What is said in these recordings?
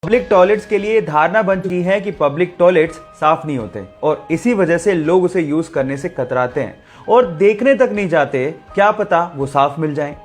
Public toilets के लिए धारणा बन चुकी है कि पब्लिक टॉयलेट्स साफ नहीं होते और इसी वजह से लोग उसे यूज करने से कतराते हैं और देखने तक नहीं जाते, क्या पता वो साफ मिल जाए।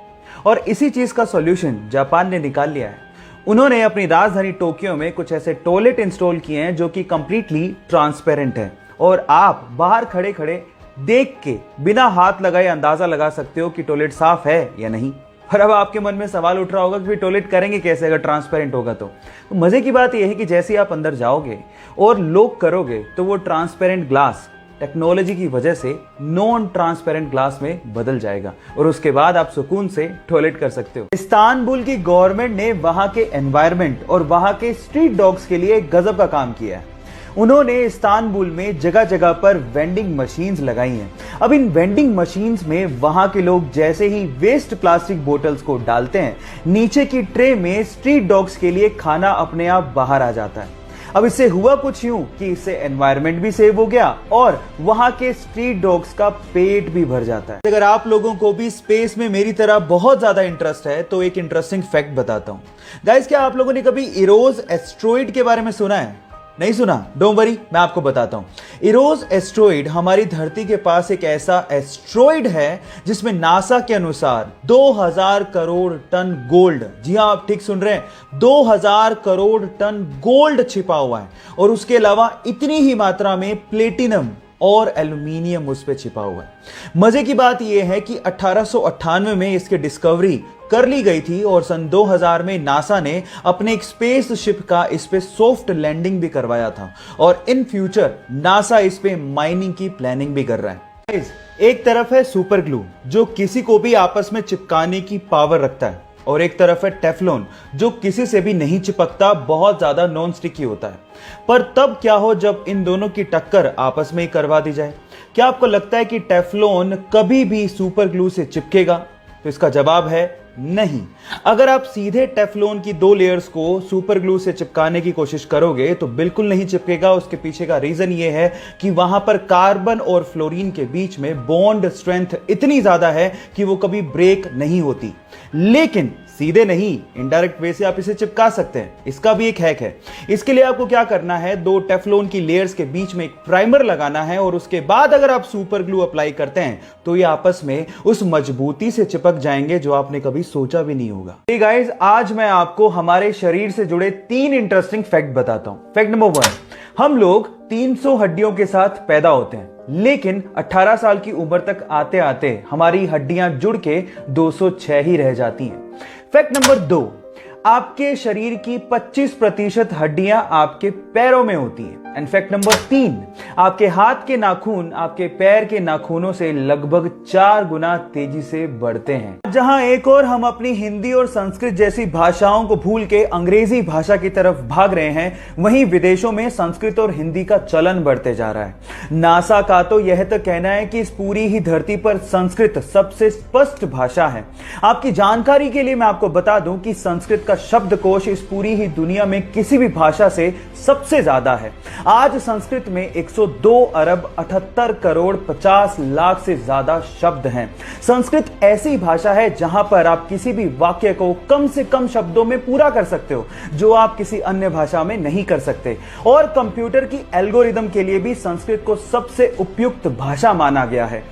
और इसी चीज का सॉल्यूशन जापान ने निकाल लिया है। उन्होंने अपनी राजधानी टोक्यो में कुछ ऐसे टॉयलेट इंस्टॉल किए हैं जो कि कंप्लीटली ट्रांसपेरेंट है और आप बाहर खड़े खड़े देख के बिना हाथ लगाए अंदाजा लगा सकते हो कि टॉयलेट साफ है या नहीं। और अब आपके मन में सवाल उठ रहा होगा कि टॉयलेट करेंगे कैसे अगर ट्रांसपेरेंट होगा तो मजे की बात यह है कि जैसे ही आप अंदर जाओगे और लॉक करोगे तो वो ट्रांसपेरेंट ग्लास टेक्नोलॉजी की वजह से नॉन ट्रांसपेरेंट ग्लास में बदल जाएगा और उसके बाद आप सुकून से टॉयलेट कर सकते हो। इस्तांबुल की गवर्नमेंट ने वहां के एनवायरनमेंट और वहां के स्ट्रीट डॉग्स के लिए गजब का काम किया है। उन्होंने इस्तांबुल में जगह जगह पर वेंडिंग मशीन्स लगाई हैं। अब इन वेंडिंग मशीन्स में वहां के लोग जैसे ही वेस्ट प्लास्टिक बोतल्स को डालते हैं, नीचे की ट्रे में स्ट्रीट डॉग्स के लिए खाना अपने आप बाहर आ जाता है। अब इससे हुआ कुछ यूं कि इससे एनवायरनमेंट भी सेव हो गया और वहां के स्ट्रीट डॉग्स का पेट भी भर जाता है। अगर आप लोगों को भी स्पेस में मेरी तरह बहुत ज्यादा इंटरेस्ट है तो एक इंटरेस्टिंग फैक्ट बताता हूं। गाइस, क्या आप लोगों ने कभी इरोस एस्ट्रॉइड के बारे में सुना है? नहीं सुना? डोंट वरी, मैं आपको बताता हूं। इरोस एस्ट्रॉइड हमारी धरती के पास एक ऐसा एस्ट्रॉइड है जिसमें नासा के अनुसार 2000 करोड़ टन गोल्ड, जी हां आप ठीक सुन रहे हैं, 2000 करोड़ टन गोल्ड छिपा हुआ है और उसके अलावा इतनी ही मात्रा में प्लेटिनम और एल्यूमिनियम उस पर छिपा हुआ है। मजे की बात यह है कि 1898 में इसकी डिस्कवरी कर ली गई थी और सन 2000 में नासा ने अपने एक स्पेस शिप का इस पे सॉफ्ट लैंडिंग भी करवाया था और इन फ्यूचर नासा इस पे माइनिंग की प्लानिंग भी कर रहा है। एक तरफ है सुपर ग्लू जो किसी को भी आपस में चिपकाने की पावर रखता है और एक तरफ है टेफ्लॉन जो किसी से भी नहीं चिपकता, बहुत ज्यादा नॉन स्टिकी होता है। पर तब क्या हो जब इन दोनों की टक्कर आपस में ही करवा दी जाए? क्या आपको लगता है कि टेफ्लॉन कभी भी सुपर ग्लू से चिपकेगा? तो इसका जवाब है नहीं। अगर आप सीधे टेफ्लॉन की 2 लेयर्स को सुपर ग्लू से चिपकाने की कोशिश करोगे तो बिल्कुल नहीं चिपकेगा। उसके पीछे का रीजन यह है कि वहां पर कार्बन और फ्लोरीन के बीच में बॉन्ड स्ट्रेंथ इतनी ज्यादा है कि वो कभी ब्रेक नहीं होती। लेकिन सीधे नहीं, इनडायरेक्ट वे से आप इसे चिपका सकते हैं। इसका भी एक हैक है। इसके लिए आपको क्या करना है, 2 टेफ्लॉन की लेयर्स के बीच में एक प्राइमर लगाना है और उसके बाद अगर आप सुपर ग्लू अप्लाई करते हैं तो ये आपस में उस मजबूती से चिपक जाएंगे जो आपने कभी सोचा भी नहीं होगा। हे गाइस, आज मैं आपको हमारे शरीर से जुड़े 3 इंटरेस्टिंग फैक्ट बताता हूं। फैक्ट नंबर 1, हम लोग 300 हड्डियों के साथ पैदा होते हैं लेकिन 18 साल की उम्र तक आते आते हमारी हड्डियां जुड़ के 206 ही रह जाती हैं। फैक्ट नंबर 2, आपके शरीर की 25% हड्डियां आपके पैरों में होती हैं। एंड फैक्ट नंबर 3, आपके हाथ के नाखून आपके पैर के नाखूनों से लगभग 4 गुना तेजी से बढ़ते हैं। जहां एक और हम अपनी हिंदी और संस्कृत जैसी भाषाओं को भूल के अंग्रेजी भाषा की तरफ भाग रहे हैं, वहीं विदेशों में संस्कृत और हिंदी का चलन बढ़ते जा रहा है। नासा का तो यह तक कहना है कि इस पूरी ही धरती पर संस्कृत सबसे स्पष्ट भाषा है। आपकी जानकारी के लिए मैं आपको बता दूं कि संस्कृत का शब्दकोश इस पूरी ही दुनिया में किसी भी भाषा से सबसे ज्यादा है। आज संस्कृत में 102 अरब 78 करोड़ 50 लाख से ज्यादा शब्द हैं। संस्कृत ऐसी भाषा है जहां पर आप किसी भी वाक्य को कम से कम शब्दों में पूरा कर सकते हो जो आप किसी अन्य भाषा में नहीं कर सकते। और कंप्यूटर की एल्गोरिदम के लिए भी संस्कृत को सबसे उपयुक्त भाषा माना गया है।